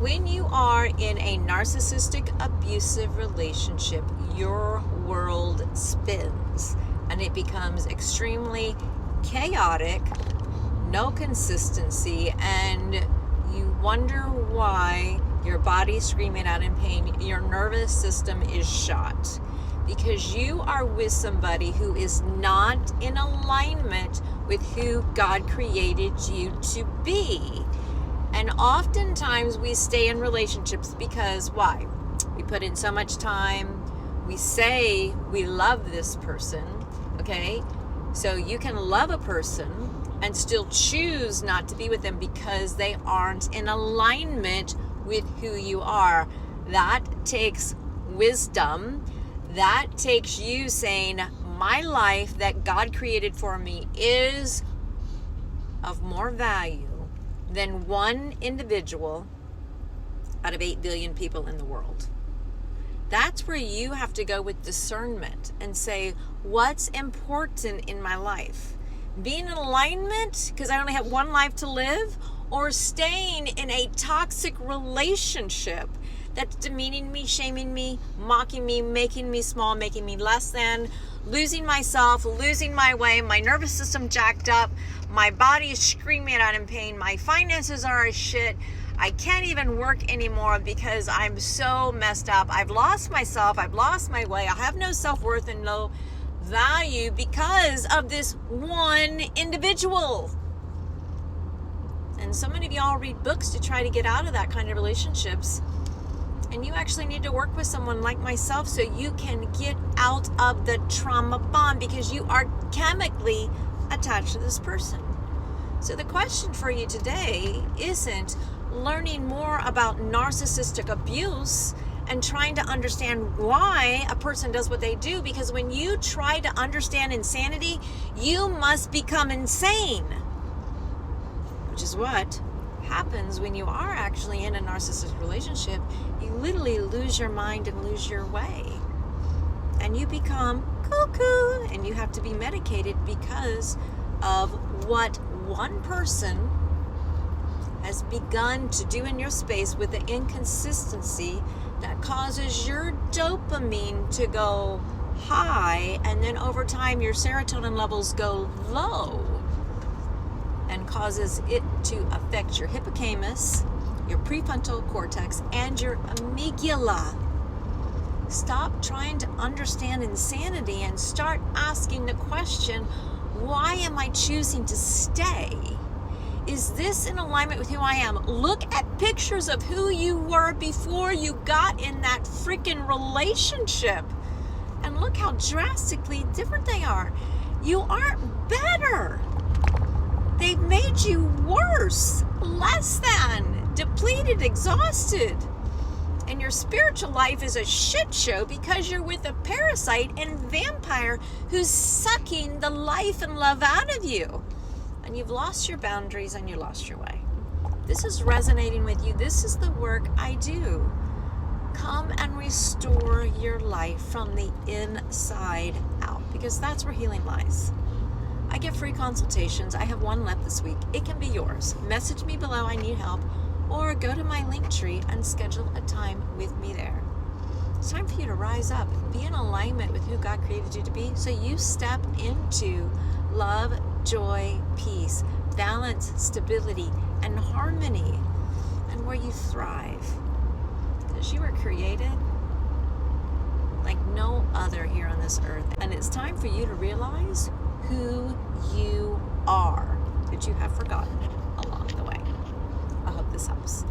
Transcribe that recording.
When you are in a narcissistic abusive relationship, your world spins and it becomes extremely chaotic, no consistency, and you wonder why your body's screaming out in pain. Your nervous system is shot because you are with somebody who is not in alignment with who God created you to be. And oftentimes we stay in relationships because why? We put in so much time. We say we love this person, okay? So you can love a person and still choose not to be with them because they aren't in alignment with who you are. That takes wisdom. That takes you saying, my life that God created for me is of more value than one individual out of 8 billion people in the world. That's where you have to go with discernment and say, what's important in my life? Being in alignment because I only have one life to live, or staying in a toxic relationship that's demeaning me, shaming me, mocking me, making me small, making me less than, losing myself, losing my way, my nervous system jacked up, my body is screaming out in pain, my finances are a shit, I can't even work anymore because I'm so messed up, I've lost myself, I've lost my way, I have no self-worth and no value because of this one individual. And so many of y'all read books to try to get out of that kind of relationships. And you actually need to work with someone like myself so you can get out of the trauma bond because you are chemically attached to this person. So the question for you today isn't learning more about narcissistic abuse and trying to understand why a person does what they do, because when you try to understand insanity, you must become insane, which is what happens when you are actually in a narcissistic relationship. You literally lose your mind and lose your way, and you become cuckoo, and you have to be medicated because of what one person has begun to do in your space with the inconsistency that causes your dopamine to go high, and then over time your serotonin levels go low, and causes it to affect your hippocampus, your prefrontal cortex, and your amygdala. Stop trying to understand insanity and start asking the question, why am I choosing to stay? Is this in alignment with who I am? Look at pictures of who you were before you got in that freaking relationship, and look how drastically different they are. You aren't better. They've made you worse, less than, depleted, exhausted. And your spiritual life is a shit show because you're with a parasite and vampire who's sucking the life and love out of you. And you've lost your boundaries and you lost your way. This is resonating with you. This is the work I do. Come and restore your life from the inside out, because that's where healing lies. I give free consultations. I have one left this week. It can be yours. Message me below, I need help, or go to my link tree and schedule a time with me there. It's time for you to rise up, be in alignment with who God created you to be, so you step into love, joy, peace, balance, stability, and harmony, and where you thrive. Because you were created like no other here on this earth. And it's time for you to realize who you are that you have forgotten along the way. I hope this helps.